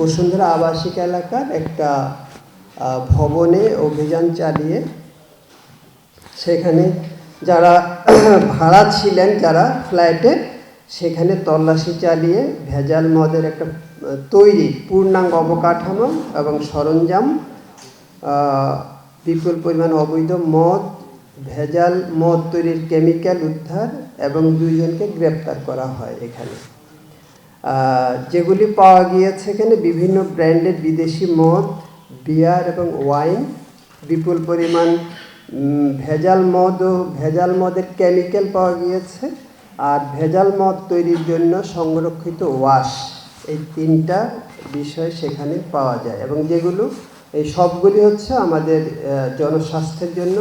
বসুন্ধরা আবাসিক এলাকার একটা ভবনে অভিযান চালিয়ে সেখানে যারা ভাড়া ছিলেন, যারা ফ্ল্যাটে, সেখানে তল্লাশি চালিয়ে ভেজাল মদের একটা তৈরি পূর্ণাঙ্গ অবকাঠামো এবং সরঞ্জাম, বিপুল পরিমাণ অবৈধ মদ, ভেজাল মদ তৈরির কেমিক্যাল উদ্ধার এবং 2 জনকে গ্রেপ্তার করা হয়। এখানে যেগুলি পাওয়া গিয়েছে, এখানে বিভিন্ন ব্র্যান্ডের বিদেশি মদ, বিয়ার এবং ওয়াইন, বিপুল পরিমাণ ভেজাল মদ ও ভেজাল মদের কেমিক্যাল পাওয়া গিয়েছে, আর ভেজাল মদ তৈরির জন্য সংরক্ষিত ওয়াশ, এই 3টা বিষয় সেখানে পাওয়া যায় এবং যেগুলো এই সবগুলি হচ্ছে আমাদের জনস্বাস্থ্যের জন্য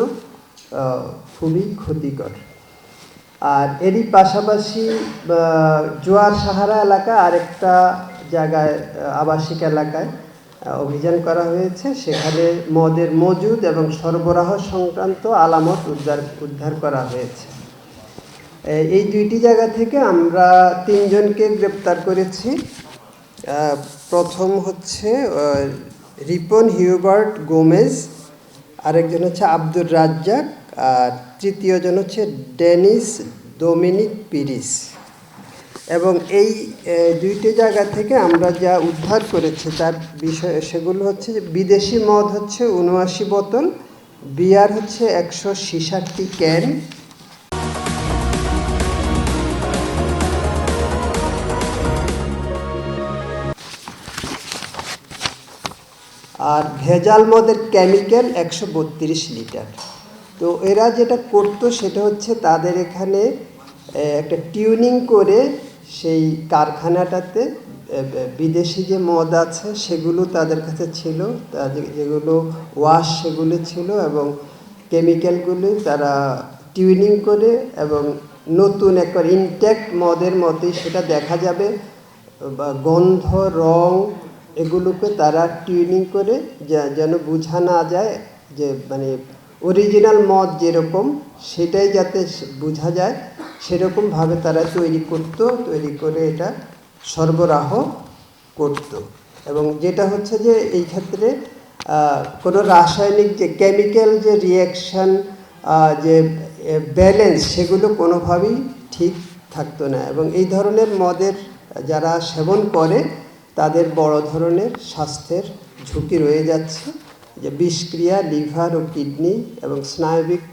খুবই ক্ষতিকর। আর এরই পাশাপাশি জোয়ার সাহারা এলাকা আরেকটা জায়গায় আবাসিক এলাকায় অভিযান করা হয়েছে। সেখানে মদের মজুদ এবং সরবরাহ সংক্রান্ত আলামত উদ্ধার করা হয়েছে। এই 2টি জায়গা থেকে আমরা 3 জনকে গ্রেপ্তার করেছি। প্রথম হচ্ছে রিপন হিউবার্ট গোমেজ, আরেকজন হচ্ছে আব্দুর রাজ্জাক, আর তৃতীয় জন হচ্ছে ডেনিস ডোমিনিক পিরিস। এবং এই 2টি জায়গা থেকে আমরা যা উদ্ধার করেছি তার বিষয় সেগুলো হচ্ছে বিদেশি মদ হচ্ছে 79 বোতল, বিয়ার হচ্ছে 166টি ক্যান, আর ভেজাল মদের কেমিক্যাল 132 লিটার। তো এরা যেটা করতো সেটা হচ্ছে তাদের এখানে একটা টিউনিং করে সেই কারখানাটাতে বিদেশি যে মদ আছে সেগুলো তাদের কাছে ছিল, যেগুলো ওয়াশ সেগুলো ছিল, এবং কেমিক্যালগুলি তারা টিউনিং করে এবং নতুন একটা ইনট্যাক্ট মদের মতোই সেটা দেখা যাবে, বা গন্ধ, রং, এগুলোকে তারা টিউনিং করে যেন বোঝা না যায় যে মানে অরিজিনাল মদ যেরকম সেটাই যাতে বোঝা যায়, সেরকমভাবে তারা তৈরি করে এটা সরবরাহ করত। এবং যেটা হচ্ছে যে এই ক্ষেত্রে কোনো রাসায়নিক যে কেমিক্যাল যে রিয়াকশান, যে ব্যালেন্স, সেগুলো কোনোভাবেই ঠিক থাকতো না। এবং এই ধরনের মদের যারা সেবন করে তাদের বড় ধরনের স্বাস্থ্যের ঝুঁকি রয়ে যাচ্ছে, যে বিষক্রিয়া, লিভার ও কিডনি এবং স্নায়বিক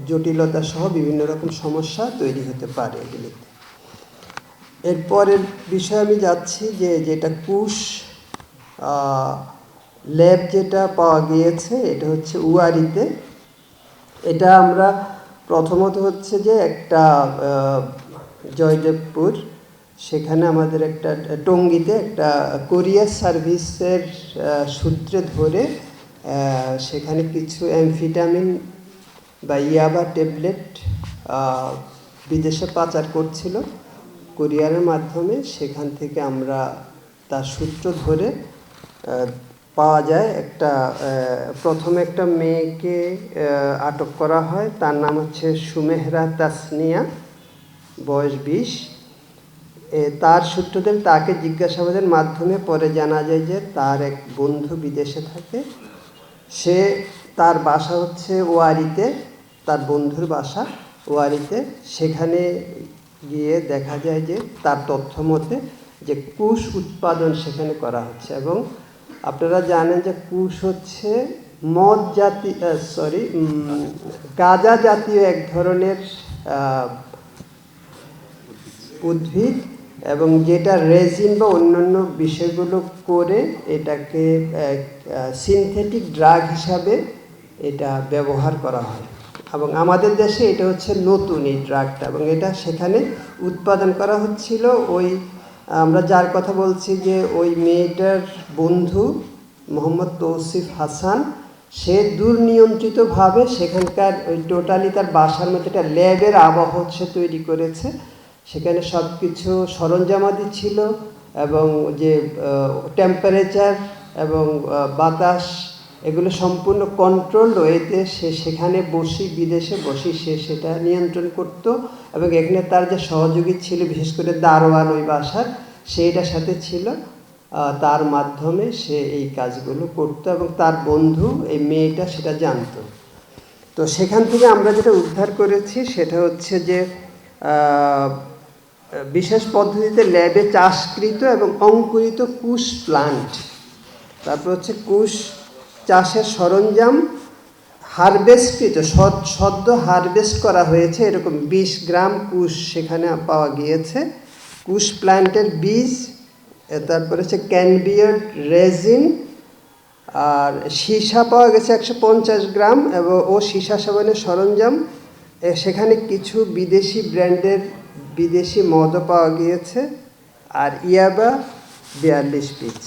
জটিলতা সহ বিভিন্ন রকম সমস্যা তৈরি হতে পারে এগুলিতে। এরপরের বিষয়ে আমি যাচ্ছি যে যেটা কুশ ল্যাব যেটা পাওয়া গিয়েছে, এটা হচ্ছে উয়ারিতে। এটা আমরা প্রথমত হচ্ছে যে একটা জয়দেবপুর, সেখানে আমাদের একটা টঙ্গীতে একটা কোরিয়ার সার্ভিসের সূত্রে ধরে সেখানে কিছু অ্যামফিটামিন বা ইয়াবা ট্যাবলেট বিদেশে পাচার করছিল কোরিয়ারের মাধ্যমে। সেখান থেকে আমরা তার সূত্র ধরে পাওয়া যায় প্রথমে একটা মেয়েকে আটক করা হয়, তার নাম হচ্ছে সুমেহরা তাসনিয়া, বয়স 20। তার সূত্রদের তাকে জিজ্ঞাসাবাদের মাধ্যমে পরে জানা যায় যে তার এক বন্ধু বিদেশে থাকে, তার বাসা হচ্ছে ওয়ারিতে, তার বন্ধুর বাসা ওয়ারিতে। সেখানে গিয়ে দেখা যায় যে তার তথ্য মতে যে কুশ উৎপাদন সেখানে করা হচ্ছে। এবং আপনারা জানেন যে কুশ হচ্ছে গাঁজা জাতীয় এক ধরনের উদ্ভিদ, এবং যেটা রেজিন বা অন্যান্য বিষয়গুলো করে এটাকে সিনথেটিক ড্রাগ হিসাবে এটা ব্যবহার করা হয়। এবং আমাদের দেশে এটা হচ্ছে নতুন এই ড্রাগটা, এবং এটা সেখানে উৎপাদন করা হচ্ছিল। আমরা যার কথা বলছি যে ওই মেয়েটার বন্ধু মোহাম্মদ তৌসিফ হাসান, সে দুর্নিয়ন্ত্রিতভাবে সেখানকার ওই টোটালি তার বাসার মধ্যে একটা ল্যাবের আবহ সে তৈরি করেছে। সেখানে সব কিছু সরঞ্জামাদি ছিল, এবং যে টেম্পারেচার এবং বাতাস, এগুলো সম্পূর্ণ কন্ট্রোলড ওয়েতে সেখানে বিদেশে বসে সেটা নিয়ন্ত্রণ করত। এবং এখানে তার যে সহযোগী ছিল, বিশেষ করে দারোয়ান ওই বাসার, সেইটার সাথে ছিল। তার মাধ্যমে সে এই কাজগুলো করতো এবং তার বন্ধু এই মেয়েটা সেটা জানতো। তো সেখান থেকে আমরা যেটা উদ্ধার করেছি সেটা হচ্ছে যে বিশেষ পদ্ধতিতে ল্যাবে চাষকৃত এবং অঙ্কুরিত কুশ প্লান্ট, তারপর হচ্ছে কুশ চাষের সরঞ্জাম হারভেস্টকৃত, সদ্য হারভেস্ট করা হয়েছে এরকম 20 গ্রাম কুশ সেখানে পাওয়া গিয়েছে, কুশ প্ল্যান্টের বীজ, তারপরে হচ্ছে ক্যানবিয়ার রেজিন, আর সীসা পাওয়া গেছে 150 গ্রাম এবং সীসা সাবানের সরঞ্জাম। সেখানে কিছু বিদেশি ব্র্যান্ডের বিদেশি মদও পাওয়া গিয়েছে, আর ইয়াবা 42 পিস।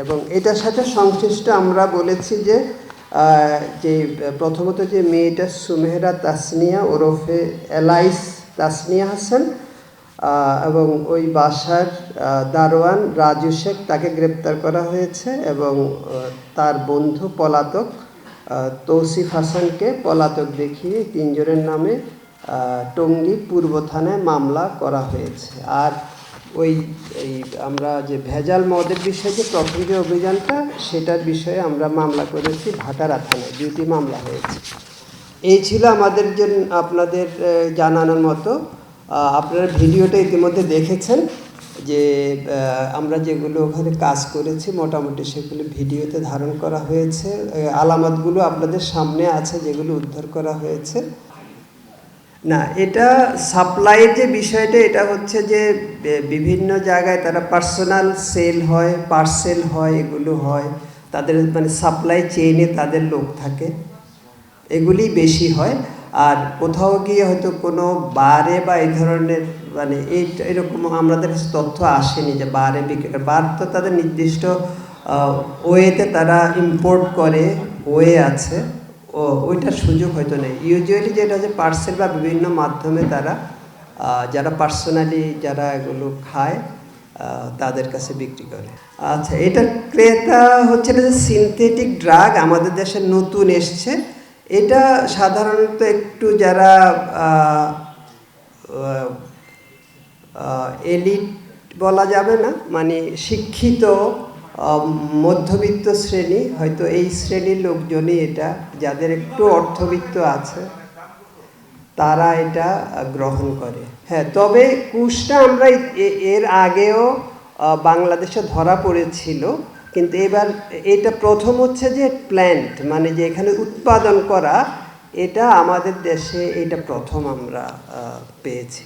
এবং এটার সাথে সংশ্লিষ্ট আমরা বলেছি যে প্রথমত যে মেয়েটা সুমেহরা তাসনিয়া ওরফে এলাইস তাসনিয়া হাসান, এবং ওই বাসার দারোয়ান রাজু শেখ, তাকে গ্রেপ্তার করা হয়েছে এবং তার বন্ধু পলাতক তৌসিফ হাসানকে পলাতক দেখিয়ে 3 জনের নামে টঙ্গী পূর্ব থানায় মামলা করা হয়েছে। আর আমরা যে ভেজাল মদের বিষয়ে যে প্রথম যে অভিযানটা, সেটার বিষয়ে আমরা মামলা করেছি ভাটারা থানায়, 2টি মামলা হয়েছে। এই ছিল আমাদের আপনাদের জানানোর মতো। আপনারা ভিডিওটা ইতিমধ্যে দেখেছেন যে আমরা যেগুলো ওখানে কাজ করেছি মোটামুটি সেগুলো ভিডিওতে ধারণ করা হয়েছে। আলামতগুলো আপনাদের সামনে আছে যেগুলো উদ্ধার করা হয়েছে। না, এটা সাপ্লাইয়ের যে বিষয়টা, এটা হচ্ছে যে বিভিন্ন জায়গায় তারা পার্সোনাল সেল হয়, পার্সেল হয়, এগুলো হয়, তাদের মানে সাপ্লাই চেইনে তাদের লোক থাকে, এগুলি বেশি হয়। আর কোথাও গিয়ে হয়তো কোনো বারে বা এই ধরনের মানে এরকম আমাদের তথ্য আসেনি যে বারে বিক্রি, বার তো তাদের নির্দিষ্ট ওয়েতে তারা ইম্পোর্ট করে, ওয়ে আছে, ওইটার সুযোগ হয়তো নেই। ইউজুয়ালি যেটা হচ্ছে পার্সেল বা বিভিন্ন মাধ্যমে তারা যারা পার্সোনালি যারা এগুলো খায় তাদের কাছে বিক্রি করে। আচ্ছা, এটা ক্রেতা হচ্ছে যে সিনথেটিক ড্রাগ আমাদের দেশে নতুন এসছে। এটা সাধারণত একটু যারা এলিট বলা যাবে না, মানে শিক্ষিত মধ্যবিত্ত শ্রেণী, হয়তো এই শ্রেণীর লোকজনই এটা, যাদের একটু অর্থবিত্ত আছে তারা এটা গ্রহণ করে। হ্যাঁ, তবে কুশটা আমরা এর আগেও বাংলাদেশে ধরা পড়েছিল, কিন্তু এবার এটা প্রথম হচ্ছে যে প্ল্যান্ট মানে যে এখানে উৎপাদন করা, এটা আমাদের দেশে এটা প্রথম আমরা পেয়েছি।